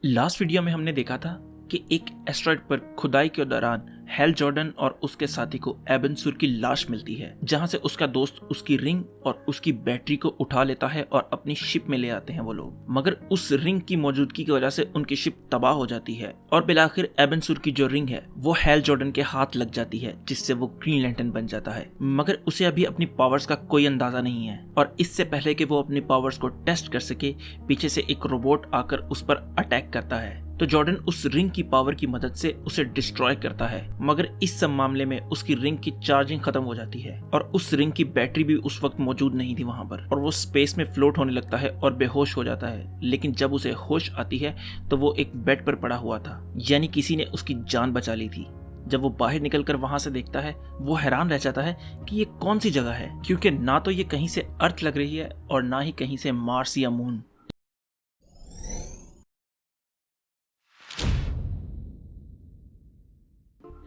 Last video में हमने देखा था कि एक एस्ट्रॉइड पर खुदाई के दौरान हैल जॉर्डन और उसके साथी को एबन सुर की लाश मिलती है, जहां से उसका दोस्त उसकी रिंग और उसकी बैटरी को उठा लेता है और अपनी शिप में ले आते हैं वो लोग। मगर उस रिंग की मौजूदगी की वजह से उनकी शिप तबाह हो जाती है और बिलाखिर एबन सुर की जो रिंग है वो हैल जॉर्डन के हाथ लग जाती है, जिससे वो ग्रीन लैंटर्न बन जाता है। मगर उसे अभी अपनी पावर्स का कोई अंदाजा नहीं है और इससे पहले कि वो अपनी पावर्स को टेस्ट कर सके, पीछे से एक रोबोट आकर उस पर अटैक करता है। तो जॉर्डन उस रिंग की पावर की मदद से उसे डिस्ट्रॉय करता है, मगर इस सब मामले में उसकी रिंग की चार्जिंग खत्म हो जाती है और उस रिंग की बैटरी भी उस वक्त मौजूद नहीं थी वहां पर, और वो स्पेस में फ्लोट होने लगता है और बेहोश हो जाता है। लेकिन जब उसे होश आती है तो वो एक बेड पर पड़ा हुआ था, यानी किसी ने उसकी जान बचा ली थी। जब वो बाहर निकलकर वहां से देखता है, वो हैरान रह जाता है कि ये कौन सी जगह है, क्योंकि ना तो ये कहीं से अर्थ लग रही है और ना ही कहीं से मार्स या मून।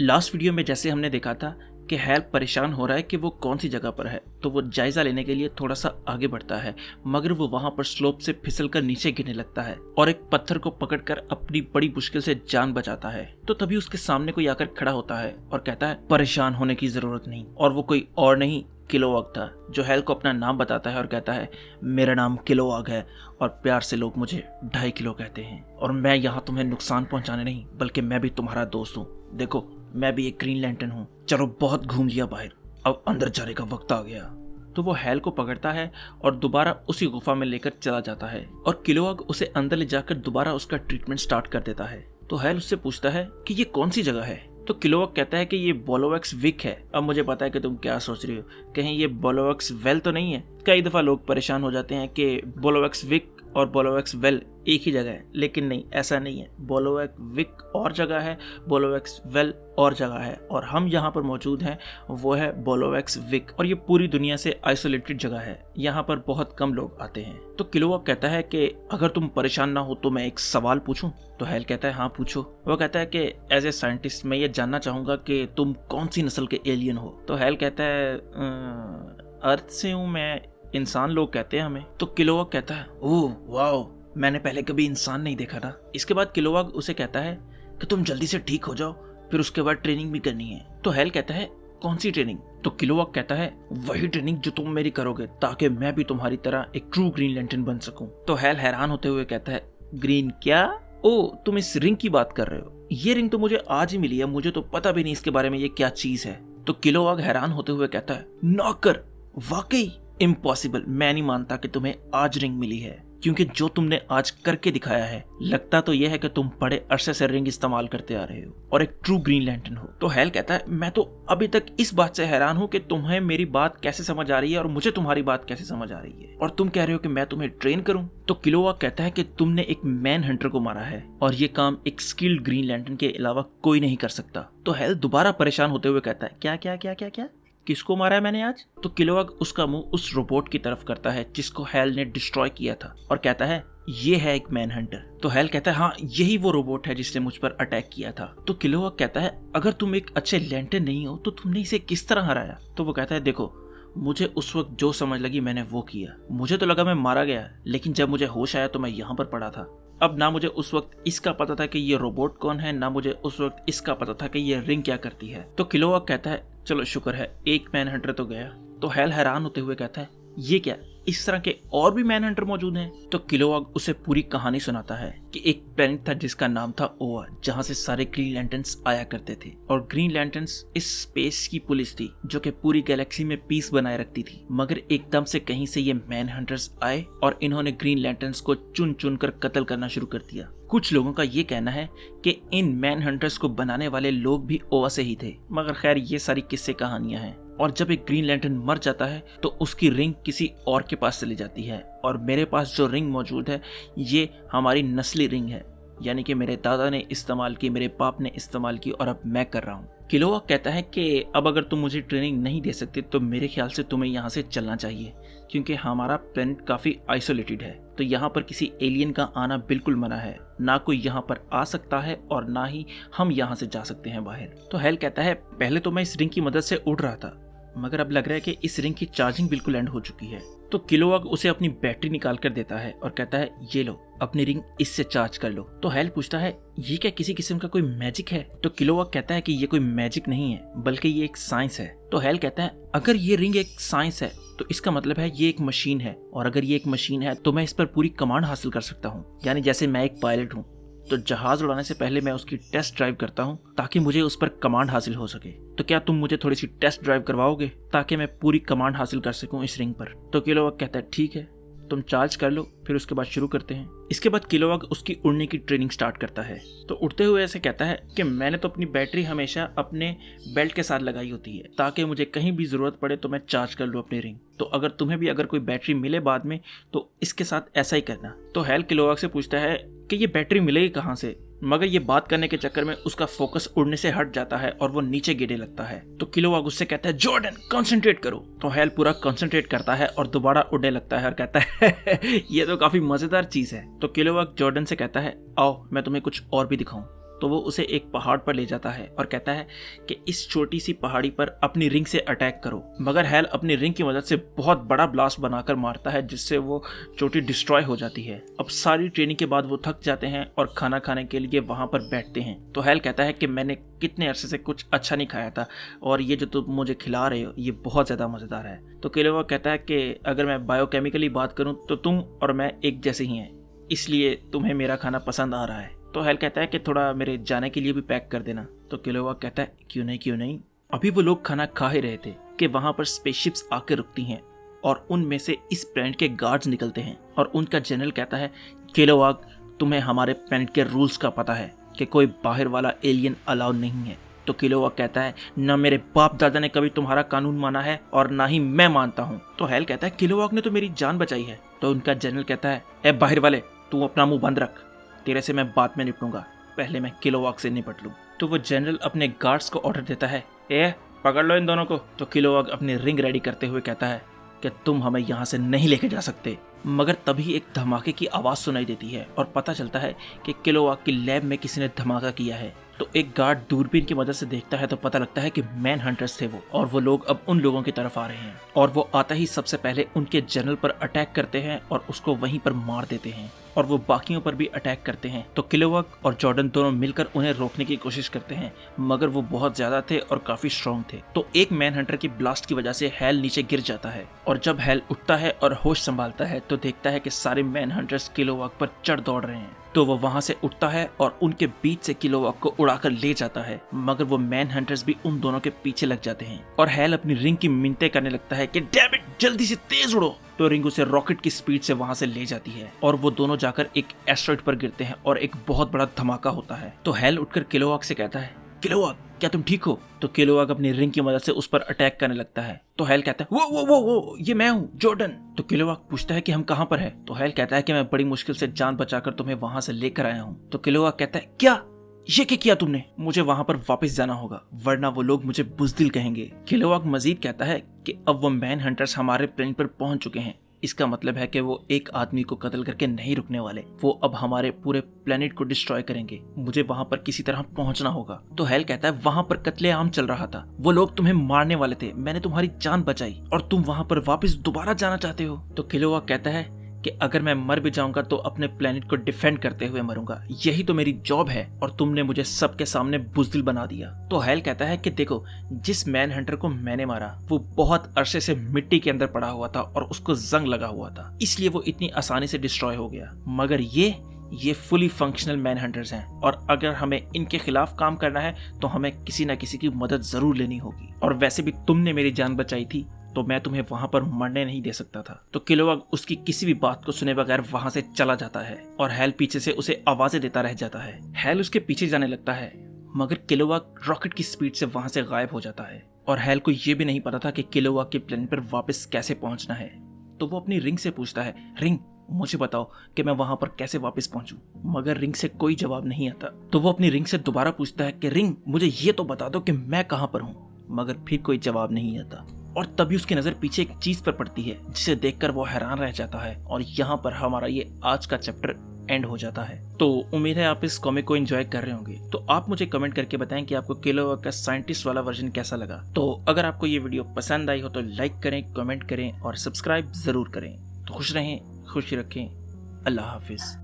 लास्ट वीडियो में जैसे हमने देखा था कि हैल परेशान हो रहा है कि वो कौन सी जगह पर है, तो वो जायजा लेने के लिए थोड़ा सा आगे बढ़ता है, मगर वो वहां पर स्लोप से फिसलकर नीचे गिरने लगता है और एक पत्थर को पकड़कर अपनी बड़ी मुश्किल से जान बचाता है। तो तभी उसके सामने कोई आकर खड़ा होता है और कहता है परेशान होने की जरूरत नहीं, और वो कोई और नहीं किलोवाग था, जो हैल को अपना नाम बताता है और कहता है मेरा नाम किलोवाग है और प्यार से लोग मुझे 2.5 किलो कहते हैं, और मैं यहाँ तुम्हें नुकसान पहुंचाने नहीं बल्कि मैं भी तुम्हारा दोस्त हूँ। देखो मैं भी एक ग्रीन लैंटर्न हूँ, चलो बहुत घूम लिया बाहर, अब अंदर जाने का वक्त आ गया। तो वो हैल को पकड़ता है और दोबारा उसी गुफा में लेकर चला जाता है और किलोवाग उसे अंदर ले जाकर दोबारा उसका ट्रीटमेंट स्टार्ट कर देता है। तो हैल उससे पूछता है कि ये कौन सी जगह है, तो किलोवाग कहता है कि ये बोलोवैक्स विक है। अब मुझे पता है कि तुम क्या सोच रही हो, कहीं ये बोलोवैक्स वेल तो नहीं है। कई दफा लोग परेशान हो जाते हैं कि बोलोवैक्स विक और बोलोवैक्स वेल एक ही जगह है, लेकिन नहीं, ऐसा नहीं है। बोलोवैक्स विक और जगह है, बोलोवैक्स वेल और जगह है, और हम यहाँ पर मौजूद हैं वो है बोलोवैक्स विक, और ये पूरी दुनिया से आइसोलेटेड जगह है, यहाँ पर बहुत कम लोग आते हैं। तो किलोवाग कहता है कि अगर तुम परेशान ना हो तो मैं एक सवाल पूछूं। तो हैल कहता है हाँ पूछो। वो कहता है कि एज ए साइंटिस्ट मैं ये जानना चाहूंगा कि तुम कौन सी नस्ल के एलियन हो। तो हैल कहता है अर्थ से हूँ मैं, इंसान लोग कहते हैं हमें। तो किलोवाग कहता है ओह वाओ, मैंने पहले कभी इंसान नहीं देखा था। इसके बाद किलोवाग उसे कहता है कि तुम जल्दी से ठीक हो जाओ, फिर उसके बाद ट्रेनिंग भी करनी है। तो हैल कहता है कौन सी ट्रेनिंग। तो किलोवाग कहता है वही ट्रेनिंग जो तुम मेरी करोगे, ताकि मैं भी तुम्हारी तरह एक ट्रू ग्रीन लैंटर्न बन सकूं। तो हैल हैरान होते हुए कहता है ग्रीन क्या? ओ तुम इस रिंग की बात कर रहे हो, ये रिंग तो मुझे आज ही मिली है, मुझे तो पता भी नहीं इसके बारे में ये क्या चीज है। तो किलोवाग हैरान होते हुए कहता है नॉकर, वाकई इम्पॉसिबल, मैं नहीं मानता कि तुम्हें आज रिंग मिली है, क्योंकि जो तुमने आज करके दिखाया है लगता तो यह है कि तुम बड़े अरसे से रिंग इस्तेमाल करते आ रहे हो और एक ट्रू ग्रीन लैंटर्न हो। तो हैल कहता है मैं तो अभी तक इस बात से हैरान हूं कि तुम्हें मेरी बात कैसे समझ आ रही है और मुझे तुम्हारी बात कैसे समझ आ रही है, और तुम कह रहे हो कि मैं तुम्हें ट्रेन करूं। तो किलोवाग कहता है कि तुमने एक मैन हंटर को मारा है और ये काम एक स्किल्ड ग्रीन लैंटर्न के अलावा कोई नहीं कर सकता। तो हैल दोबारा परेशान होते हुए कहता है क्या क्या क्या क्या क्या, किसको मारा है मैंने आज? तो किलोवाग उसका मुंह उस रोबोट की तरफ करता है जिसको हैल ने डिस्ट्रॉय किया था और कहता है ये है एक मैन हंटर। तो हैल कहता है हाँ यही वो रोबोट है जिसने मुझ पर अटैक किया था। तो किलोवाग कहता है अगर तुम एक अच्छे लैंटर्न नहीं हो तो तुमने इसे किस तरह हराया? तो वो कहता है देखो मुझे उस वक्त जो समझ लगी मैंने वो किया, मुझे तो लगा मैं मारा गया, लेकिन जब मुझे होश आया तो मैं यहाँ पर पड़ा था। अब ना मुझे उस वक्त इसका पता था कि ये रोबोट कौन है, ना मुझे उस वक्त इसका पता था कि ये रिंग क्या करती है। तो किलोवाग कहता है चलो शुक्र है एक मैन हंटर तो गया। तो हैल हैरान होते हुए कहता है ये क्या, इस तरह के और भी मैन हंटर मौजूद हैं? तो किलोवाग उसे पूरी कहानी सुनाता है कि एक प्लेनेट था जिसका नाम था ओवा, जहां से सारे ग्रीन लैंटर्न्स आया करते थे, और ग्रीन लैंटर्न्स इस स्पेस की पुलिस थी जो कि पूरी गैलेक्सी में पीस बनाए रखती थी। मगर एकदम से कहीं से ये मैन हंटर्स आए और इन्होंने ग्रीन लैंटर्न्स को चुन चुन कर कत्ल करना शुरू कर दिया। कुछ लोगों का ये कहना है कि इन मैन हंटर्स को बनाने वाले लोग भी ओवा से ही थे, मगर खैर ये सारी किस्से कहानियां हैं। और जब एक ग्रीन लैंटर्न मर जाता है तो उसकी रिंग किसी और के पास चली जाती है, और मेरे पास जो रिंग मौजूद है ये हमारी नस्ली रिंग है, यानी कि मेरे दादा ने इस्तेमाल की, मेरे बाप ने इस्तेमाल की, और अब मैं कर रहा हूँ। किलोवाग कहता है कि अब अगर तुम मुझे ट्रेनिंग नहीं दे सकते तो मेरे ख्याल से तुम्हें यहाँ से चलना चाहिए, क्योंकि हमारा प्लेनेट काफी आइसोलेटेड है, तो यहाँ पर किसी एलियन का आना बिल्कुल मना है, ना कोई यहाँ पर आ सकता है और ना ही हम यहाँ से जा सकते हैं बाहर। तो हैल कहता है पहले तो मैं इस रिंग की मदद से उड़ रहा था, मगर अब लग रहा है कि इस रिंग की चार्जिंग बिल्कुल एंड हो चुकी है। तो किलोवाक उसे अपनी बैटरी निकाल कर देता है और कहता है ये लो अपनी रिंग इससे चार्ज कर लो। तो हैल पूछता है ये क्या किसी किस्म का कोई मैजिक है? तो किलोवाक कहता है कि ये कोई मैजिक नहीं है बल्कि ये एक साइंस है। तो हैल कहता है अगर ये रिंग एक साइंस है तो इसका मतलब है ये एक मशीन है, और अगर ये एक मशीन है तो मैं इस पर पूरी कमांड हासिल कर सकता हूँ। यानी जैसे मैं एक पायलट हूँ तो जहाज उड़ाने से पहले मैं उसकी टेस्ट ड्राइव करता हूँ ताकि मुझे उस पर कमांड हासिल हो सके। तो क्या तुम मुझे थोड़ी सी टेस्ट ड्राइव करवाओगे ताकि मैं पूरी कमांड हासिल कर सकूं इस रिंग पर? तो किलोवाक कहता है ठीक है, तुम चार्ज कर लो, फिर उसके बाद शुरू करते हैं। इसके बाद किलोवाक उसकी उड़ने की ट्रेनिंग स्टार्ट करता है। तो उड़ते हुए ऐसे कहता है कि मैंने तो अपनी बैटरी हमेशा अपने बेल्ट के साथ लगाई होती है ताकि मुझे कहीं भी जरूरत पड़े तो मैं चार्ज कर लूँ अपनी रिंग। तो अगर तुम्हें भी अगर कोई बैटरी मिले बाद में तो इसके साथ ऐसा ही करना। तो हैल किलोवाक से पूछता है कि ये बैटरी मिलेगी कहाँ से, मगर ये बात करने के चक्कर में उसका फोकस उड़ने से हट जाता है और वो नीचे गिरने लगता है। तो किलोवाक उससे कहता है जॉर्डन कंसंट्रेट करो। तो हैल पूरा कंसंट्रेट करता है और दोबारा उड़ने लगता है और कहता है ये तो काफी मजेदार चीज है। तो किलोवाक जॉर्डन से कहता है आओ मैं तुम्हें कुछ और भी दिखाऊं। तो वो उसे एक पहाड़ पर ले जाता है और कहता है कि इस छोटी सी पहाड़ी पर अपनी रिंग से अटैक करो। मगर हैल अपनी रिंग की मदद से बहुत बड़ा ब्लास्ट बनाकर मारता है जिससे वो चोटी डिस्ट्रॉय हो जाती है। अब सारी ट्रेनिंग के बाद वो थक जाते हैं और खाना खाने के लिए वहां पर बैठते हैं। तो हैल कहता है कि मैंने कितने अरसे से कुछ अच्छा नहीं खाया था और ये जो तुम मुझे खिला रहे हो ये बहुत ज्यादा मजेदार है। तो किलोवाक कहता है कि अगर मैं बायोकेमिकली बात करूं तो तुम और मैं एक जैसे ही हैं, इसलिए तुम्हें मेरा खाना पसंद आ रहा है। तो हैल कहता है कि थोड़ा मेरे जाने के लिए भी पैक कर देना। तो किलोवाक कहता है क्यों नहीं। अभी वो लोग खाना खा ही रहे थे कि वहां पर स्पेसशिप्स आकर रुकती हैं और उनमें से इस प्लेनेट के गार्ड्स निकलते हैं और उनका जनरल कहता है किलोवाक तुम्हें हमारे प्लेनेट के रूल्स का पता है कि कोई बाहर वाला एलियन अलाउड नहीं है। तो किलोवाक कहता है न मेरे बाप दादा ने कभी तुम्हारा कानून माना है और ना ही मैं मानता हूँ। तो हैल कहता है किलोवाक ने तो मेरी जान बचाई है। तो उनका जनरल कहता है ए बाहर वाले तू अपना मुंह बंद रख, तेरे से मैं बाद में निपटूंगा, पहले मैं किलोवाक से निपट लूं। तो वो जनरल अपने गार्ड्स को ऑर्डर देता है ए पकड़ लो इन दोनों को। तो किलोवाक अपनी रिंग रेडी करते हुए कहता है कि तुम हमें यहाँ से नहीं लेके जा सकते। मगर तभी एक धमाके की आवाज सुनाई देती है और पता चलता है कि किलोवाक की लैब में किसी ने धमाका किया है। तो एक गार्ड दूरबीन की मदद से देखता है तो पता लगता है कि मैन हंटर्स थे वो, और वो लोग अब उन लोगों की तरफ आ रहे हैं और वो आता ही सबसे पहले उनके जनरल पर अटैक करते हैं और उसको वहीं पर मार देते हैं और वो बाकियों पर भी अटैक करते हैं। तो किलोवाक और जॉर्डन दोनों मिलकर उन्हें रोकने की कोशिश करते हैं मगर वो बहुत ज्यादा थे और काफी स्ट्रॉन्ग थे। तो एक मैन हंटर की ब्लास्ट की वजह से हैल नीचे गिर जाता है और जब हैल उठता है और होश संभालता है तो देखता है कि सारे मैन हंटर्स किलोवाक पर चढ़ दौड़ रहे हैं। तो वो वहां से उठता है और उनके बीच से किलोवाक को उड़ाकर ले जाता है, मगर वो मैन हंटर्स भी उन दोनों के पीछे लग जाते हैं और हैल अपनी रिंग की मिन्नतें करने लगता है कि डैम इट जल्दी से तेज उड़ो। तो रिंग उसे रॉकेट की स्पीड से वहां से ले जाती है और वो दोनों जाकर एक एस्टेरॉइड पर गिरते हैं और एक बहुत बड़ा धमाका होता है। तो हैल उठकर किलोवाक से कहता है किलोवाक क्या तुम ठीक हो? तो किलोवाक अपनी रिंग की मदद से उस पर अटैक करने लगता है। तो हैल कहता है वो ये मैं हूँ जॉर्डन। तो किलोवाक पूछता है कि हम कहाँ पर है? तो हैल कहता है कि मैं बड़ी मुश्किल से जान बचाकर तुम्हें वहां से लेकर आया हूँ। तो किलोवाक कहता है क्या ये क्या किया तुमने? मुझे वहां पर वापस जाना होगा वरना वो लोग मुझे बुज़दिल कहेंगे। किलोवाक मजीद कहता है कि अब वो मैन हंटर्स हमारे प्लेनेट पर पहुंच चुके हैं, इसका मतलब है कि वो एक आदमी को कत्ल करके नहीं रुकने वाले, वो अब हमारे पूरे प्लेनेट को डिस्ट्रॉय करेंगे, मुझे वहां पर किसी तरह पहुंचना होगा। तो हैल कहता है वहां पर कत्लेआम चल रहा था, वो लोग तुम्हें मारने वाले थे, मैंने तुम्हारी जान बचाई और तुम वहां पर वापस दोबारा जाना चाहते हो। तो किलोवाक कहता है कि अगर मैं मर भी जाऊंगा तो अपने प्लेनेट को डिफेंड करते हुए मरूंगा, यही तो मेरी जॉब है और तुमने मुझे सबके सामने बुज़दिल बना दिया। तो हैल कहता है कि देखो जिस मैन हंटर को मैंने मारा वो बहुत अरसे से मिट्टी के अंदर पड़ा हुआ था और उसको जंग लगा हुआ था, इसलिए वो इतनी आसानी से डिस्ट्रॉय हो गया, मगर ये फुली फंक्शनल मैन हंटर्स हैं और अगर हमें इनके खिलाफ काम करना है तो हमें किसी न किसी की मदद जरूर लेनी होगी, और वैसे भी तुमने मेरी जान बचाई थी तो मैं तुम्हें वहां पर मरने नहीं दे सकता था। तो किलोवाक उसकी किसी भी बात को सुने बगैर वहां से चला जाता है और हैल पीछे से उसे आवाजें देता रह जाता है। हैल उसके पीछे जाने लगता है मगर किलोवाक रॉकेट की स्पीड से वहां से गायब हो जाता है और हैल को यह भी नहीं पता था कि किलोवाक के प्लेनेट पर वापस कैसे पहुंचना है। तो वो अपनी रिंग से पूछता है रिंग मुझे बताओ कि मैं वहां पर कैसे वापस पहुंचूं, मगर रिंग से कोई जवाब नहीं आता। तो वो अपनी रिंग से दोबारा पूछता है कि रिंग मुझे ये तो बता दो कि मैं कहां पर हूं, मगर फिर कोई जवाब नहीं आता। और तभी उसकी नजर पीछे एक चीज पर पड़ती है जिसे देखकर वो हैरान रह जाता है और यहाँ पर हमारा ये आज का चैप्टर एंड हो जाता है। तो उम्मीद है आप इस कॉमिक को एंजॉय कर रहे होंगे। तो आप मुझे कमेंट करके बताएं कि आपको किलोवा का साइंटिस्ट वाला वर्जन कैसा लगा। तो अगर आपको ये वीडियो पसंद आई हो तो लाइक करें, कमेंट करें और सब्सक्राइब जरूर करें। तो खुश रहें, खुश रखें। अल्लाह हाफिज।